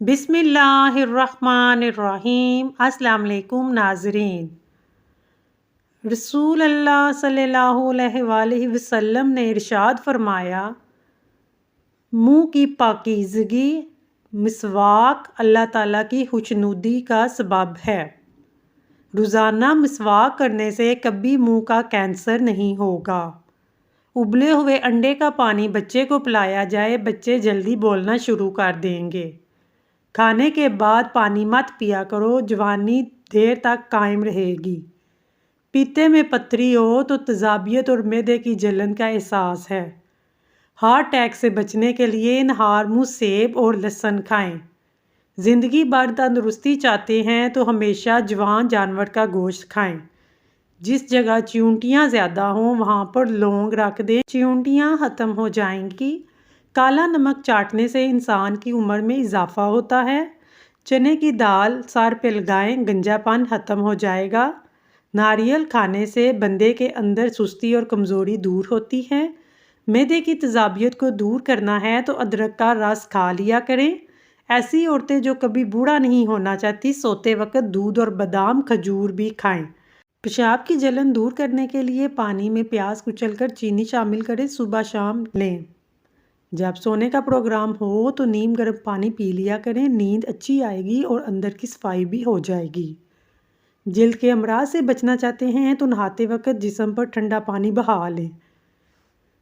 बिस्मिल्लाहिर्रहमानिर्रहीम। अस्सलाम वालेकुम नाज़रीन। रसूल अल्लाह सल्लल्लाहु अलैहि वसल्लम ने इरशाद फरमाया, मुँह की पाकीज़गी मिसवाक अल्लाह ताला की खुशनुदी का सबब है। रोज़ाना मिसवाक करने से कभी मुँह का कैंसर नहीं होगा। उबले हुए अंडे का पानी बच्चे को पिलाया जाए, बच्चे जल्दी बोलना शुरू कर देंगे। खाने के बाद पानी मत पिया करो, जवानी देर तक कायम रहेगी। पीते में पथरी हो तो तेज़ाबियत और मैदे की जलन का एहसास है। हार्ट अटैक से बचने के लिए नहार मुँह सेब और लहसुन खाएं। ज़िंदगी भर तंदुरुस्ती चाहते हैं तो हमेशा जवान जानवर का गोश्त खाएं। जिस जगह चींटियाँ ज़्यादा हों वहाँ पर लौंग रख दें, चींटियाँ ख़त्म हो जाएंगी। काला नमक चाटने से इंसान की उम्र में इजाफा होता है। चने की दाल सर पे लगाएं, गंजापन ख़त्म हो जाएगा। नारियल खाने से बंदे के अंदर सुस्ती और कमज़ोरी दूर होती है। मैदे की तेज़ाबियत को दूर करना है तो अदरक का रस खा लिया करें। ऐसी औरतें जो कभी बूढ़ा नहीं होना चाहती, सोते वक्त दूध और बादाम खजूर भी खाएं। पेशाब की जलन दूर करने के लिए पानी में प्याज कुचलकर चीनी शामिल करें, सुबह शाम लें। जब सोने का प्रोग्राम हो तो नीम गर्म पानी पी लिया करें, नींद अच्छी आएगी और अंदर की सफाई भी हो जाएगी। जिल्द के अमराज से बचना चाहते हैं तो नहाते वक्त जिस्म पर ठंडा पानी बहा लें।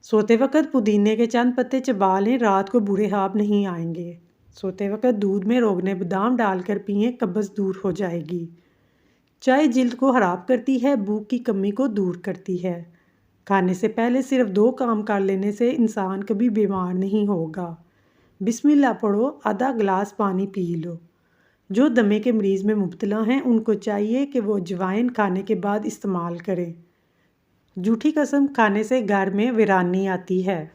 सोते वक्त पुदीने के चंद पत्ते चबा लें, रात को बुरे ख्वाब नहीं आएंगे। सोते वक्त दूध में रोगने बादाम डालकर पिएं, कब्ज़ दूर हो जाएगी। चाय जिल्द को खराब करती है, भूख की कमी को दूर करती है। खाने से पहले सिर्फ 2 काम कर लेने से इंसान कभी बीमार नहीं होगा। बिस्मिल्लाह पढ़ो, आधा गिलास पानी पी लो। जो दमे के मरीज़ में मुब्तला हैं उनको चाहिए कि वो अजवाइन खाने के बाद इस्तेमाल करें। झूठी कसम खाने से घर में वीरानी आती है।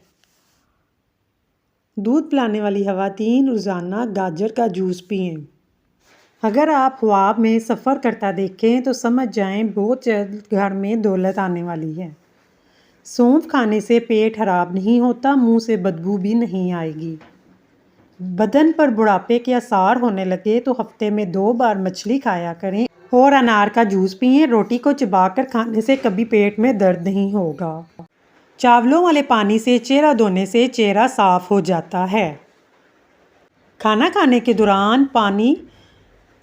दूध पिलाने वाली ख़वातीन रोज़ाना गाजर का जूस पिएं। अगर आप ख्वाब में सफ़र करता देखें तो समझ जाएं बहुत जल्द घर में दौलत आने वाली है। सौंफ खाने से पेट खराब नहीं होता, मुंह से बदबू भी नहीं आएगी। बदन पर बुढ़ापे के आसार होने लगे तो हफ्ते में 2 बार मछली खाया करें और अनार का जूस पिएं। रोटी को चबाकर खाने से कभी पेट में दर्द नहीं होगा। चावलों वाले पानी से चेहरा धोने से चेहरा साफ हो जाता है। खाना खाने के दौरान पानी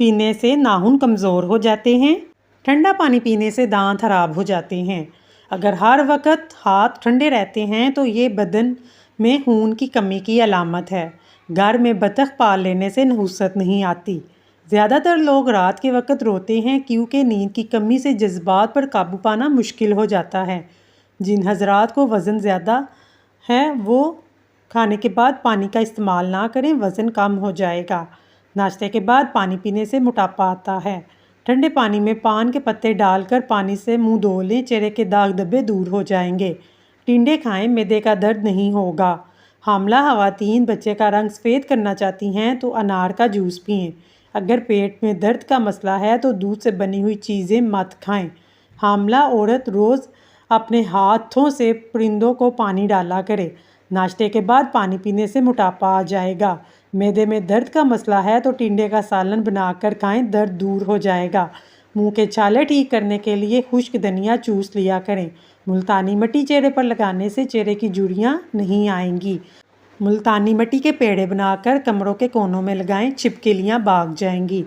पीने से नाखून कमज़ोर हो जाते हैं। ठंडा पानी पीने से दांत खराब हो जाते हैं। अगर हर वक्त हाथ ठंडे रहते हैं तो ये बदन में खून की कमी की अलामत है। घर में बतख पाल लेने से नहुसत नहीं आती। ज़्यादातर लोग रात के वक्त रोते हैं क्योंकि नींद की कमी से जज्बात पर काबू पाना मुश्किल हो जाता है। जिन हजरात को वज़न ज़्यादा है वो खाने के बाद पानी का इस्तेमाल ना करें, वज़न कम हो जाएगा। नाश्ते के बाद पानी पीने से मोटापा आता है। ठंडे पानी में पान के पत्ते डालकर पानी से मुंह धो लें, चेहरे के दाग धब्बे दूर हो जाएंगे। टिंडे खाएं, मैदे का दर्द नहीं होगा। हामला ख़वातीन बच्चे का रंग सफ़ेद करना चाहती हैं तो अनार का जूस पिएं। अगर पेट में दर्द का मसला है तो दूध से बनी हुई चीज़ें मत खाएं। हामला औरत रोज़ अपने हाथों से परिंदों को पानी डाला करे। नाश्ते के बाद पानी पीने से मोटापा आ जाएगा। मैदे में दर्द का मसला है तो टिंडे का सालन बनाकर खाएं, दर्द दूर हो जाएगा। मुंह के छाले ठीक करने के लिए खुश्क धनिया चूस लिया करें। मुल्तानी मिट्टी चेहरे पर लगाने से चेहरे की झुर्रियाँ नहीं आएंगी। मुल्तानी मिट्टी के पेड़े बनाकर कमरों के कोनों में लगाएं, छिपकलियाँ भाग जाएंगी।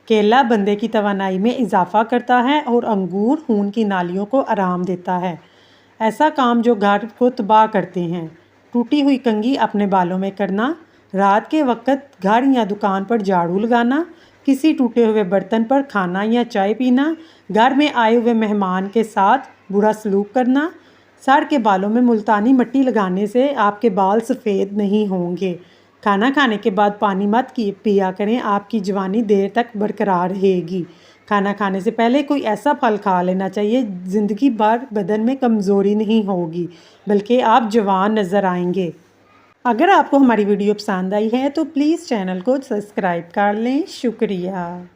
केला बंदे की तवानाई में इजाफा करता है और अंगूर खून की नालियों को आराम देता है। ऐसा काम जो घर को तबाह करते हैं। टूटी हुई कंघी अपने बालों में करना, रात के वक्त घर या दुकान पर झाड़ू लगाना, किसी टूटे हुए बर्तन पर खाना या चाय पीना, घर में आए हुए मेहमान के साथ बुरा सलूक करना। सर के बालों में मुल्तानी मिट्टी लगाने से आपके बाल सफ़ेद नहीं होंगे। खाना खाने के बाद पानी मत पिया करें, आपकी जवानी देर तक बरकरार रहेगी। खाना खाने से पहले कोई ऐसा फल खा लेना चाहिए, ज़िंदगी भर बदन में कमज़ोरी नहीं होगी बल्कि आप जवान नज़र आएंगे। अगर आपको हमारी वीडियो पसंद आई है तो प्लीज़ चैनल को सब्सक्राइब कर लें। शुक्रिया।